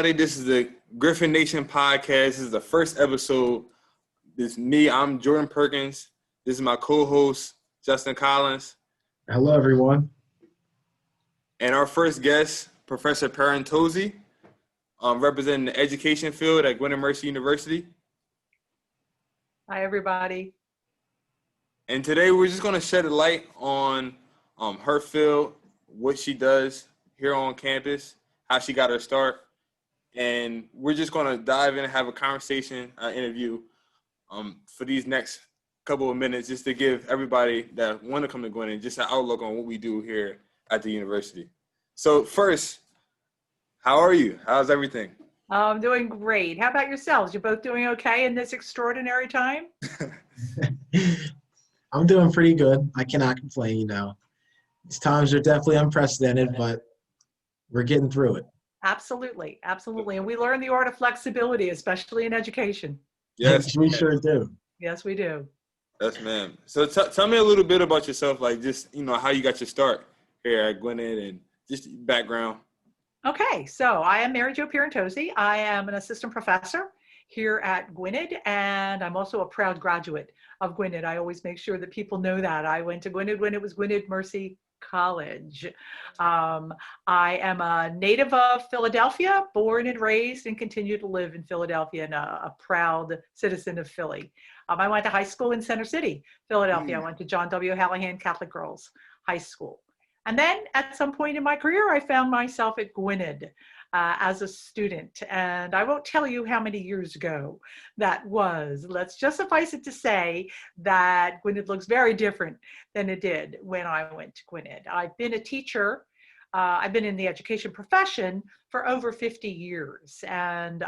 everybody. This is the Griffin Nation podcast. This is the first episode. This is me. I'm Jordan Perkins. This is my co-host, Justin Collins. Hello, everyone. And our first guest, Professor Pierantozzi, representing the education field at Gwynedd Mercy Univerity. Hi, everybody. And today we're just going to shed a light on her field, what she does here on campus, how she got her start. And we're just going to dive in and have a conversation, interview for these next couple of minutes, just to give everybody that want to come to Gwynedd just an outlook on what we do here at the university. So first, how are you? How's everything? I'm doing great. How about yourselves? You both doing okay in this extraordinary time? I'm doing pretty good. I cannot complain, you know. These times are definitely unprecedented, but we're getting through it. Absolutely. Absolutely. And we learn the art of flexibility, especially in education. Yes, we sure do. Yes, we do. Yes, ma'am. So tell me a little bit about yourself, like just, you know, how you got your start here at Gwynedd and just background. Okay. So I am Mary Jo Pierantozzi. I am an assistant professor here at Gwynedd, and I'm also a proud graduate of Gwynedd. I always make sure that people know that. I went to Gwynedd when it was Gwynedd Mercy College. I am a native of Philadelphia, born and raised, and continue to live in Philadelphia, and a proud citizen of Philly. I went to high school in Center City, Philadelphia. I went to John W. Hallahan Catholic Girls High School. And then at some point in my career, I found myself at Gwynedd as a student. And I won't tell you how many years ago that was. Let's just suffice it to say that Gwynedd looks very different than it did when I went to Gwynedd. I've been a teacher. I've been in the education profession for over 50 years. And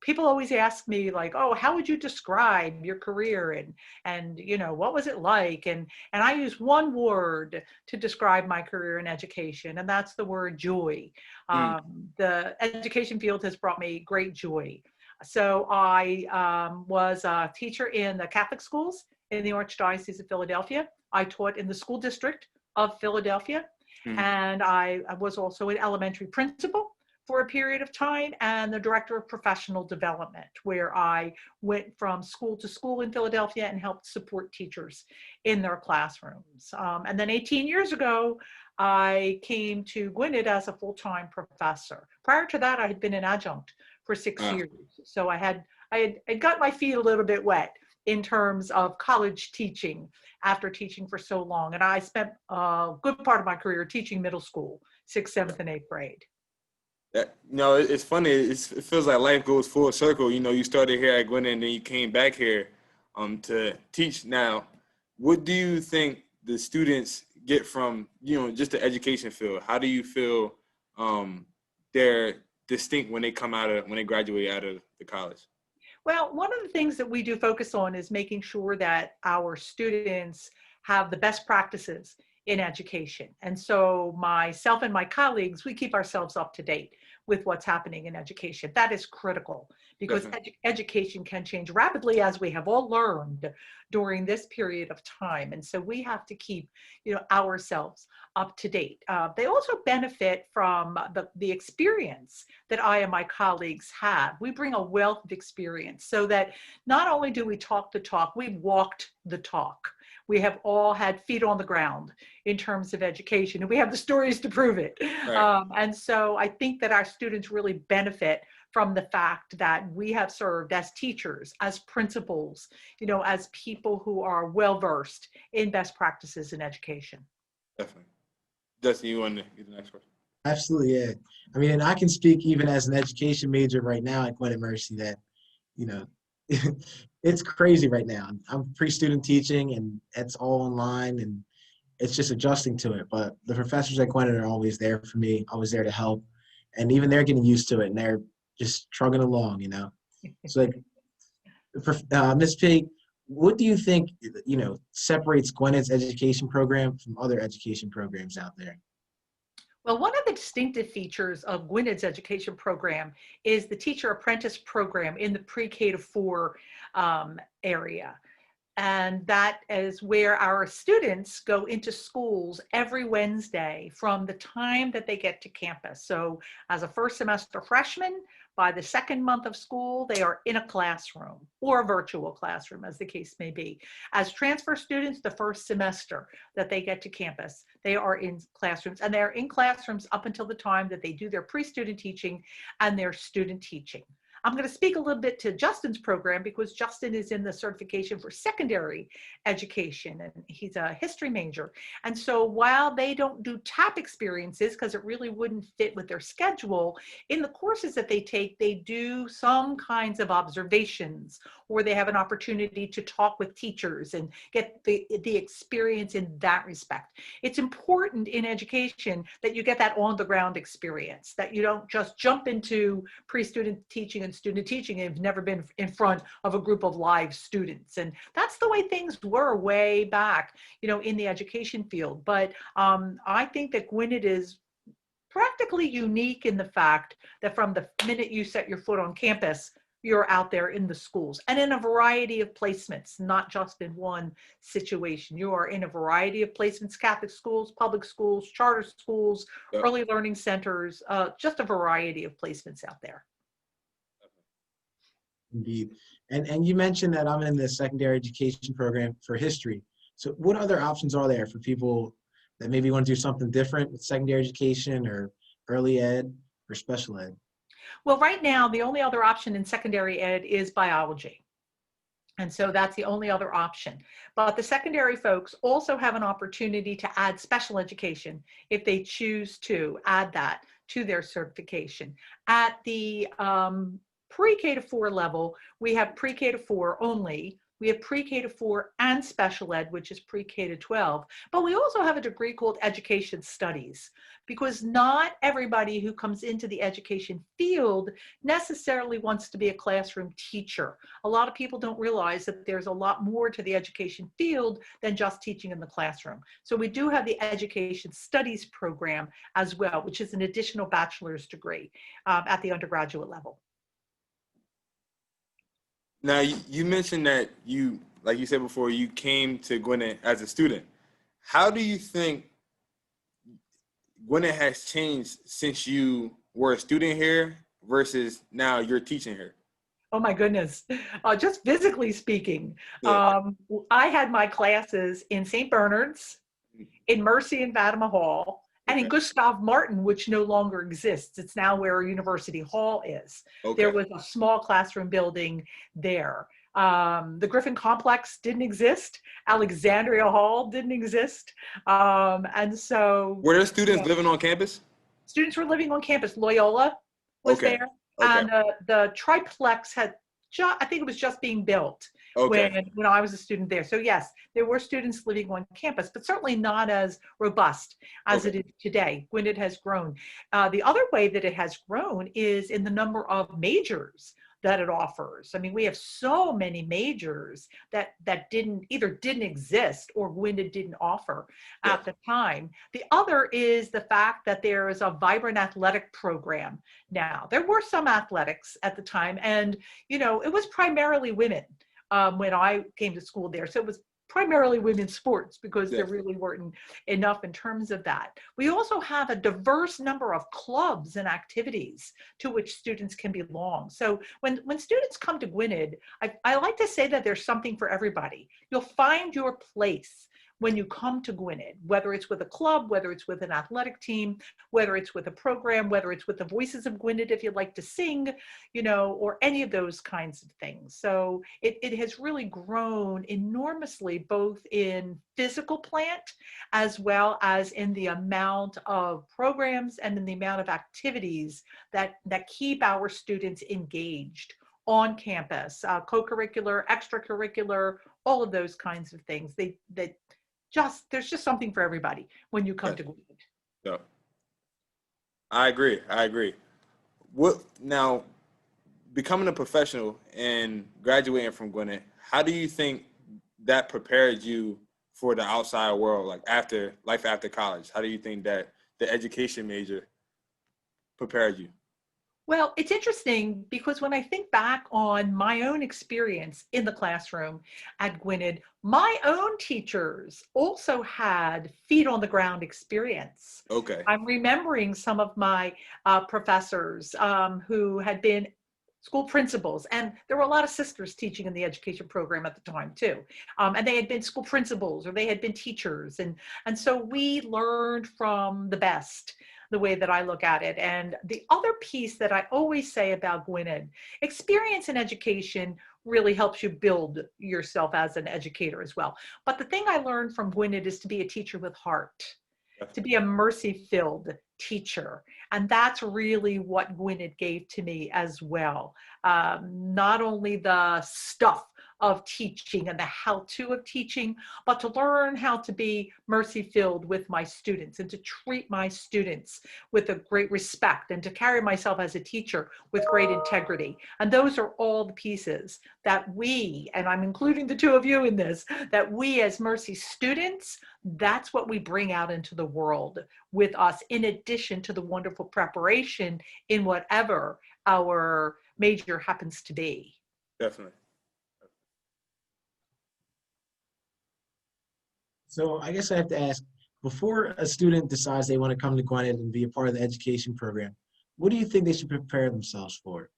people always ask me, like, oh, how would you describe your career? And you know, what was it like? And I use one word to describe my career in education, and that's the word joy. The education field has brought me great joy. So I was a teacher in the Catholic schools in the Archdiocese of Philadelphia. I taught in the school district of Philadelphia. And I was also an elementary principal for a period of time, and the director of professional development, where I went from school to school in Philadelphia and helped support teachers in their classrooms. And then 18 years ago, I came to Gwynedd as a full-time professor. Prior to that, I had been an adjunct for 6 years. So I had got my feet a little bit wet in terms of college teaching after teaching for so long. And I spent a good part of my career teaching middle school, 6th, 7th, and 8th grade. You know, it's funny. It feels like life goes full circle. You know, you started here at Gwynedd and then you came back here to teach now. What do you think the students get from, you know, just the education field? How do you feel they're distinct when they graduate out of the college? Well, one of the things that we do focus on is making sure that our students have the best practices in education. And so myself and my colleagues, we keep ourselves up to date with what's happening in education. That is critical because education can change rapidly, as we have all learned during this period of time. And so we have to keep, you know, ourselves up to date. They also benefit from the experience that I and my colleagues have. We bring a wealth of experience so that not only do we talk the talk, we've walked the talk. We have all had feet on the ground in terms of education, and we have the stories to prove it. Right. And so I think that our students really benefit from the fact that we have served as teachers, as principals, you know, as people who are well-versed in best practices in education. Definitely. Justin, you want to get the next question? Absolutely, yeah. I mean, and I can speak even as an education major right now at Gwynedd Mercy that, you know, it's crazy right now. I'm pre-student teaching and it's all online and it's just adjusting to it. But the professors at Gwynedd are always there for me, always there to help. And even they're getting used to it and they're just trugging along, you know. It's like, Ms. P, what do you think, you know, separates Gwynedd's education program from other education programs out there? Well, one of the distinctive features of Gwynedd's education program is the teacher apprentice program in the pre-K to 4 area. And that is where our students go into schools every Wednesday from the time that they get to campus. So as a first semester freshman, by the second month of school, they are in a classroom or a virtual classroom, as the case may be. As transfer students, the first semester that they get to campus, they are in classrooms, and they're in classrooms up until the time that they do their pre-student teaching and their student teaching. I'm going to speak a little bit to Justin's program because Justin is in the certification for secondary education, and he's a history major. And so while they don't do TAP experiences because it really wouldn't fit with their schedule, in the courses that they take, they do some kinds of observations, or they have an opportunity to talk with teachers and get the experience in that respect. It's important in education that you get that on the ground experience, that you don't just jump into pre-student teaching and student teaching and you've never been in front of a group of live students. And that's the way things were way back, in the education field. But I think that Gwynedd is practically unique in the fact that from the minute you set your foot on campus, you're out there in the schools and in a variety of placements, not just in one situation. You are in a variety of placements: Catholic schools, public schools, charter schools, early learning centers, just a variety of placements out there. Indeed. And you mentioned that I'm in the secondary education program for history. So what other options are there for people that maybe want to do something different with secondary education or early ed or special ed? Well, right now, the only other option in secondary ed is biology. And so that's the only other option. But the secondary folks also have an opportunity to add special education if they choose to add that to their certification. At the pre-K to 4 level, we have pre-K to 4 only. We have pre-K to 4 and special ed, which is pre-K to 12. But we also have a degree called education studies, because not everybody who comes into the education field necessarily wants to be a classroom teacher. A lot of people don't realize that there's a lot more to the education field than just teaching in the classroom. So we do have the education studies program as well, which is an additional bachelor's degree at the undergraduate level. Now, you mentioned that you, like you said before, you came to Gwynedd as a student. How do you think Gwynedd has changed since you were a student here versus now you're teaching here? Oh my goodness. Just physically speaking, Yeah. I had my classes in St. Bernard's, in Mercy and Fatima Hall, and in Gustav Martin, which no longer exists. It's now where University Hall is. Okay. There was a small classroom building there. The Griffin complex didn't exist. Alexandria Hall didn't exist. And so— Were there students living on campus? Students were living on campus. Loyola was there. And the triplex had, I think it was just being built when I was a student there. So yes, there were students living on campus, but certainly not as robust as it is today. Gwynedd has grown. The other way that it has grown is in the number of majors that it offers. I mean, we have so many majors that didn't exist or Gwynedd didn't offer at the time. The other is the fact that there is a vibrant athletic program now. There were some athletics at the time, and it was primarily women when I came to school there. So it was primarily women's sports because there really weren't enough in terms of that. We also have a diverse number of clubs and activities to which students can belong. So when students come to Gwynedd, I like to say that there's something for everybody. You'll find your place when you come to Gwynedd, whether it's with a club, whether it's with an athletic team, whether it's with a program, whether it's with the Voices of Gwynedd if you'd like to sing, or any of those kinds of things. So it has really grown enormously, both in physical plant as well as in the amount of programs and in the amount of activities that keep our students engaged on campus, co-curricular, extracurricular, all of those kinds of things. There's just something for everybody when you come to Gwynedd. Yeah. I agree. What now, becoming a professional and graduating from Gwynedd, how do you think that prepared you for the outside world, like life after college? How do you think that the education major prepared you? Well, it's interesting because when I think back on my own experience in the classroom at Gwynedd, my own teachers also had feet on the ground experience. Okay. I'm remembering some of my professors who had been school principals, and there were a lot of sisters teaching in the education program at the time too, and they had been school principals or they had been teachers, and so we learned from the best, the way that I look at it. And the other piece that I always say about Gwynedd, experience in education really helps you build yourself as an educator as well. But the thing I learned from Gwynedd is to be a teacher with heart, to be a mercy-filled teacher. And that's really what Gwynedd gave to me as well. Not only the stuff of teaching and the how-to of teaching, but to learn how to be mercy-filled with my students and to treat my students with a great respect and to carry myself as a teacher with great integrity. And those are all the pieces that we, and I'm including the two of you in this, that we as Mercy students, that's what we bring out into the world with us, in addition to the wonderful preparation in whatever our major happens to be. Definitely. So I guess I have to ask, before a student decides they want to come to Gwynedd and be a part of the education program, what do you think they should prepare themselves for?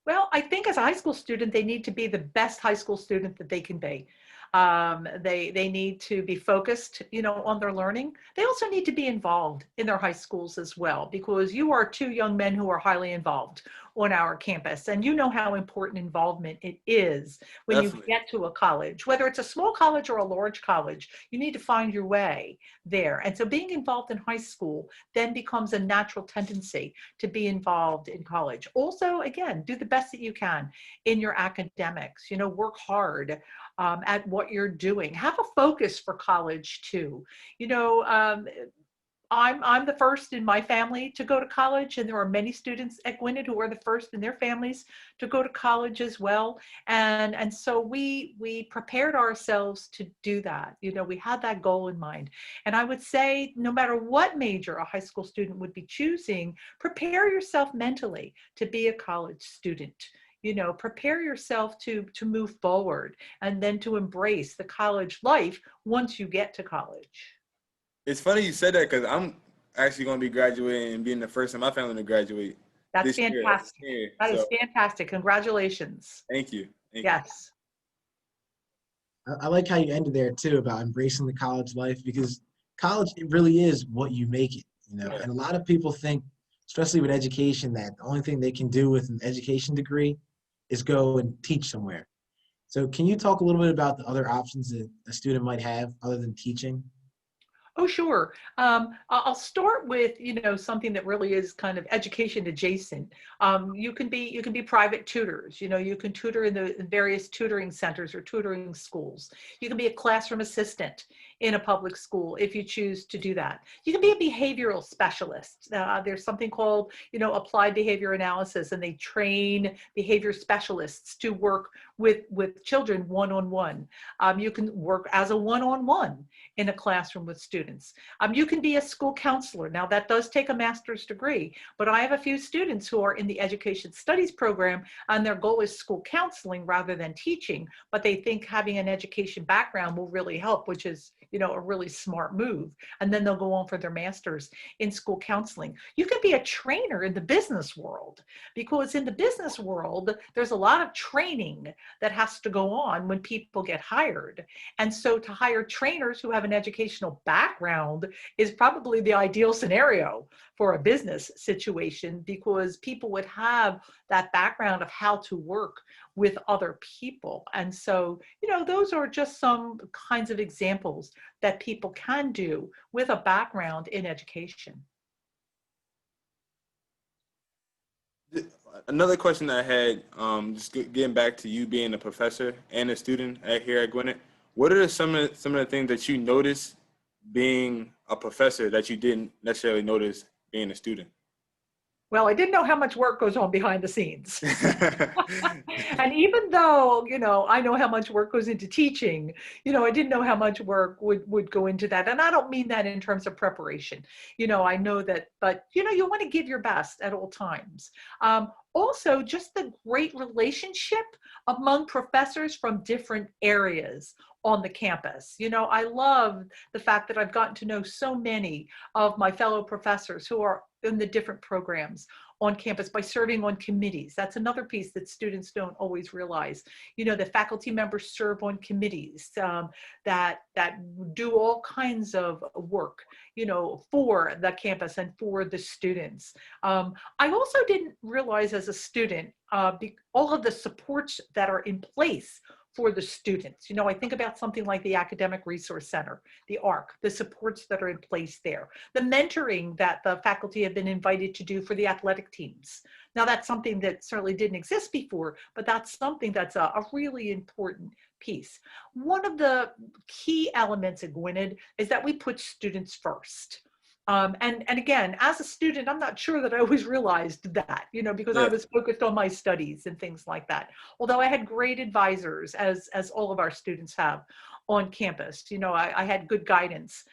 Well, I think as a high school student, they need to be the best high school student that they can be. They need to be focused, on their learning. They also need to be involved in their high schools as well, because you are two young men who are highly involved on our campus. And you know how important involvement it is when Definitely. you get to a college, whether it's a small college or a large college, you need to find your way there. And so being involved in high school then becomes a natural tendency to be involved in college. Also, again, do the best that you can in your academics, work hard at what you're doing. Have a focus for college too. I'm the first in my family to go to college, and there are many students at Gwynedd who are the first in their families to go to college as well. And so we prepared ourselves to do that. We had that goal in mind. And I would say, no matter what major a high school student would be choosing, prepare yourself mentally to be a college student. Prepare yourself to move forward and then to embrace the college life once you get to college. It's funny you said that because I'm actually going to be graduating and being the first in my family to graduate. That's fantastic. That is fantastic. Congratulations. Thank you. Yes. I like how you ended there too about embracing the college life, because college, it really is what you make it, Yeah. And a lot of people think, especially with education, that the only thing they can do with an education degree is go and teach somewhere. So can you talk a little bit about the other options that a student might have other than teaching? Oh, sure. I'll start with, something that really is kind of education adjacent. You can be private tutors. You can tutor in the various tutoring centers or tutoring schools. You can be a classroom assistant in a public school if you choose to do that. You can be a behavioral specialist. There's something called, applied behavior analysis, and they train behavior specialists to work with children one-on-one. You can work as a one-on-one in a classroom with students. You can be a school counselor. Now that does take a master's degree, but I have a few students who are in the education studies program and their goal is school counseling rather than teaching, but they think having an education background will really help, which is, a really smart move. And then they'll go on for their master's in school counseling. You can be a trainer in the business world, because in the business world, there's a lot of training that has to go on when people get hired. And so to hire trainers who have an educational background is probably the ideal scenario for a business situation, because people would have that background of how to work with other people. And so, those are just some kinds of examples that people can do with a background in education. Another question I had, just getting back to you being a professor and a student here at Gwynedd, what are some of the things that you noticed being a professor that you didn't necessarily notice being a student? Well, I didn't know how much work goes on behind the scenes. And even though, I know how much work goes into teaching, I didn't know how much work would go into that. And I don't mean that in terms of preparation. I know that, but, you want to give your best at all times. Also, just the great relationship among professors from different areas on the campus. I love the fact that I've gotten to know so many of my fellow professors who are in the different programs on campus by serving on committees. That's another piece that students don't always realize. The faculty members serve on committees that do all kinds of work, for the campus and for the students. I also didn't realize as a student all of the supports that are in place for the students. I think about something like the Academic Resource Center, the ARC, the supports that are in place there, the mentoring that the faculty have been invited to do for the athletic teams. Now, that's something that certainly didn't exist before, but that's something that's a really important piece. One of the key elements at Gwynedd is that we put students first. And again, as a student, I'm not sure that I always realized that, because I was focused on my studies and things like that. Although I had great advisors, as all of our students have on campus, I had good guidance,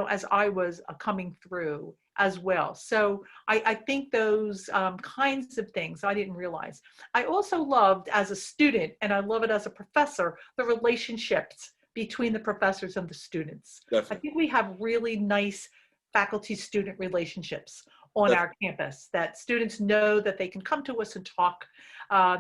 as I was coming through as well. So I think those kinds of things I didn't realize. I also loved as a student, and I love it as a professor, the relationships between the professors and the students. Definitely. I think we have really nice faculty-student relationships on our campus, that students know that they can come to us and talk.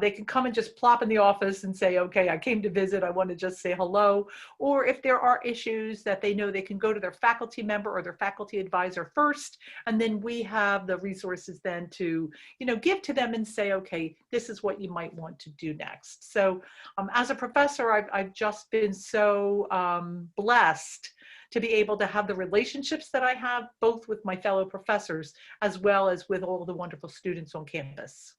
They can come and just plop in the office and say, okay, I came to visit, I want to just say hello. Or if there are issues that they know, they can go to their faculty member or their faculty advisor first, and then we have the resources then to, give to them and say, okay, this is what you might want to do next. So as a professor, I've just been so blessed to be able to have the relationships that I have, both with my fellow professors, as well as with all the wonderful students on campus.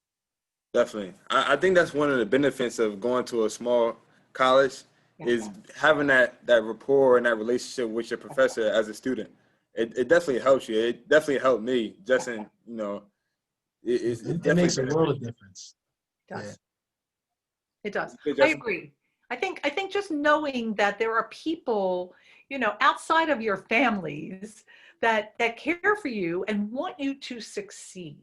Definitely. I think that's one of the benefits of going to a small college is having that rapport and that relationship with your professor as a student. It definitely helps you. It definitely helped me just in, it makes a world of difference. It does. It does. I agree. I think just knowing that there are people, outside of your families that care for you and want you to succeed.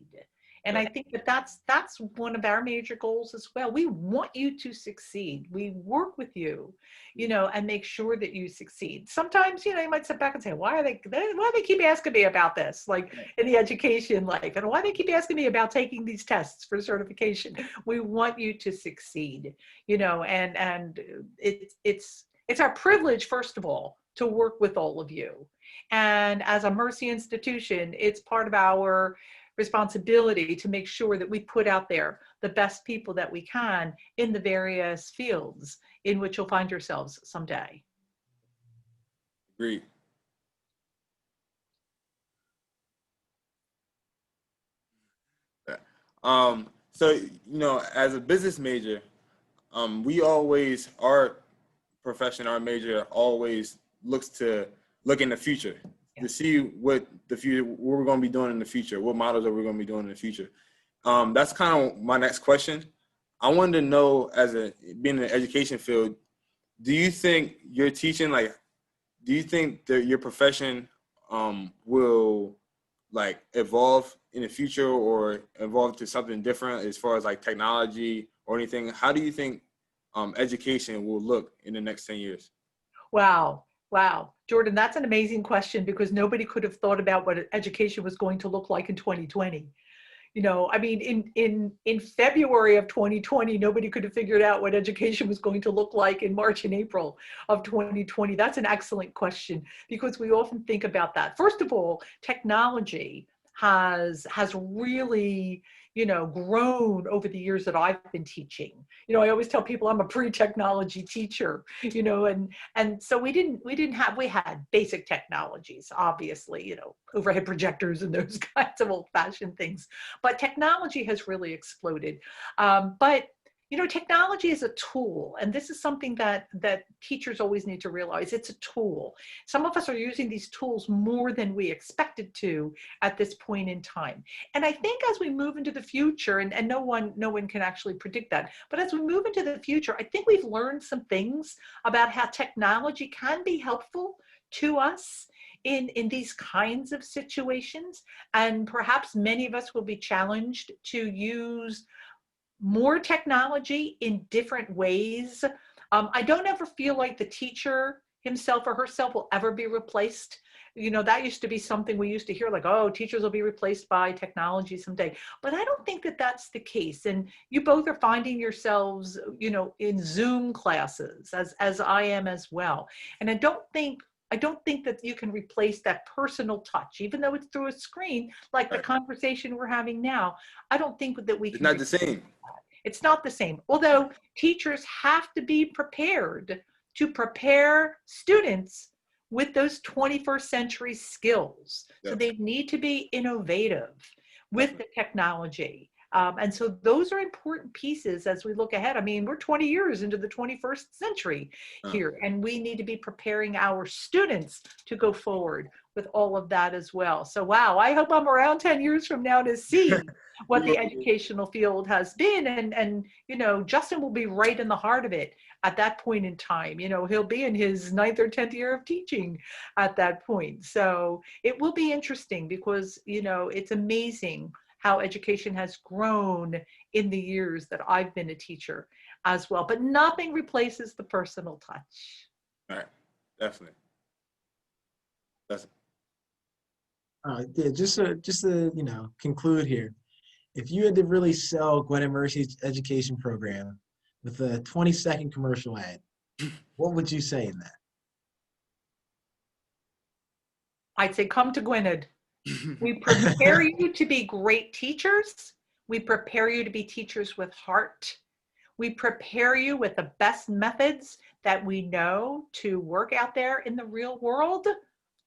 And I think that's one of our major goals as well. We want you to succeed. We work with you, and make sure that you succeed. Sometimes, you might sit back and say, why do they keep asking me about this? Like in the education life, and why do they keep asking me about taking these tests for certification? We want you to succeed, and it's our privilege, first of all, to work with all of you. And as a Mercy institution, it's part of our responsibility to make sure that we put out there the best people that we can in the various fields in which you'll find yourselves someday. Agreed. So, as a business major, we always, our profession, our major always looks to look in the future to see what we're going to be doing in the future, what models are we going to be doing in the future. That's kind of my next question. I wanted to know, being in the education field, do you think your teaching, do you think that your profession will evolve in the future or evolve to something different as far as technology or anything? How do you think education will look in the next 10 years? Wow. Jordan, that's an amazing question, because nobody could have thought about what education was going to look like in 2020. In February of 2020, nobody could have figured out what education was going to look like in March and April of 2020. That's an excellent question, because we often think about that. First of all, technology has really, grown over the years that I've been teaching. I always tell people I'm a pre-technology teacher, and so we had basic technologies, obviously, overhead projectors and those kinds of old-fashioned things, but technology has really exploded. But you know, technology is a tool, and this is something that teachers always need to realize. It's a tool. Some of us are using these tools more than we expected to at this point in time. And I think as we move into the future, and no one can actually predict that, but as we move into the future, I think we've learned some things about how technology can be helpful to us in these kinds of situations. And perhaps many of us will be challenged to use more technology in different ways. I don't ever feel like the teacher himself or herself will ever be replaced. You know, that used to be something we used to hear, like, oh, teachers will be replaced by technology someday. But I don't think that that's the case. And you both are finding yourselves, you know, in Zoom classes, as I am as well. And I don't think that you can replace that personal touch, even though it's through a screen, like the conversation we're having now. I don't think that we can. It's not the same. It's not the same. Although teachers have to be prepared to prepare students with those 21st century skills. Yes. So they need to be innovative with the technology. And so those are important pieces as we look ahead. I mean, we're 20 years into the 21st century here, and we need to be preparing our students to go forward with all of that as well. So, wow, I hope I'm around 10 years from now to see what the educational field has been. And, you know, Justin will be right in the heart of it at that point in time. You know, he'll be in his 9th or 10th year of teaching at that point. So it will be interesting because, you know, it's amazing how education has grown in the years that I've been a teacher as well. But nothing replaces the personal touch. All right, definitely. Yeah, just to you know, conclude here. If you had to really sell Gwynedd Mercy's education program with a 20-second commercial ad, what would you say in that? I'd say, come to Gwynedd. We prepare you to be great teachers. We prepare you to be teachers with heart. We prepare you with the best methods that we know to work out there in the real world.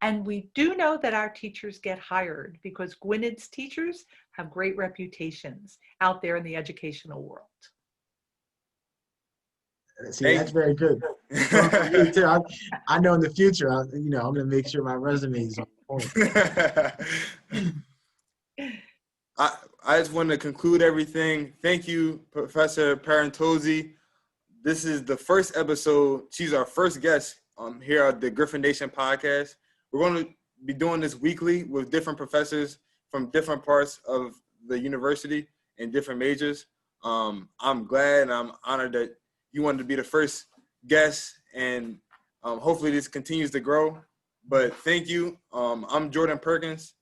And we do know that our teachers get hired because Gwynedd's teachers have great reputations out there in the educational world. See, that's very good. Me too. I know in the future, you know, I'm going to make sure my resume is on point. I just want to conclude everything. Thank you, Professor Pierantozzi. This is the first episode. She's our first guest here at the Griffin Nation podcast. We're going to be doing this weekly with different professors from different parts of the university and different majors. I'm glad and I'm honored that you wanted to be the first guest, and hopefully this continues to grow. But thank you. I'm Jordan Perkins.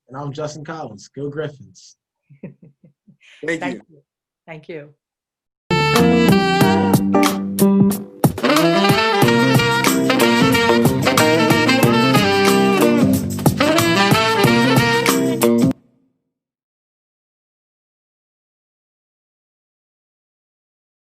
And I'm Justin Collins. Go Griffins. Thank you. Thank you.